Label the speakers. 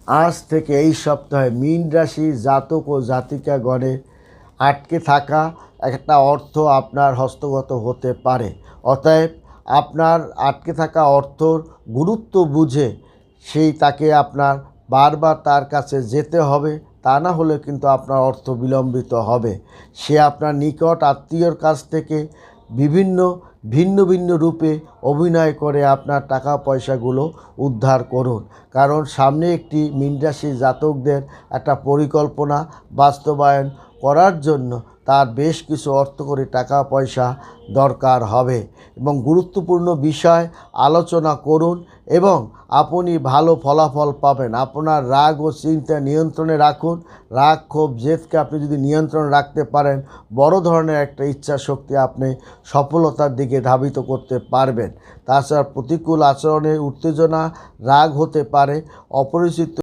Speaker 1: আজ থেকে এই সপ্তাহে মীন রাশি জাতক ও জাতিকাগণের আটকে থাকা একটা অর্থ আপনার হস্তগত হতে পারে। অতএব আপনার আটকে থাকা অর্থর গুরুত্ব বুঝে তাকে আপনার বারবার তার কাছে যেতে হবে, তা না হলে কিন্তু আপনার অর্থ বিলম্বিত হবে। সে আপনার নিকট আত্মীয়র কাছ থেকে বিভিন্ন ভিন্ন ভিন্ন রূপে অভিনয় করে আপনার টাকা পয়সাগুলো উদ্ধার করুন। কারণ সামনে একটি মীন রাশি জাতকদের একটা পরিকল্পনা বাস্তবায়ন করার জন্য তার বেশ কিছু অর্থকরী টাকা পয়সা দরকার হবে এবং গুরুত্বপূর্ণ বিষয় আলোচনা করুন এবং আপনি ভালো ফলাফল পাবেন। আপনার রাগ ও চিন্তা নিয়ন্ত্রণে রাখুন। রাগ, ক্ষোভ, জেদকে আপনি যদি নিয়ন্ত্রণে রাখতে পারেন, বড় ধরনের একটা ইচ্ছা শক্তি আপনি সফলতার দিকে ধাবিত করতে পারবেন। তাছাড়া প্রতিকূল আচরণে উত্তেজনা, রাগ হতে পারে, অপরিচিত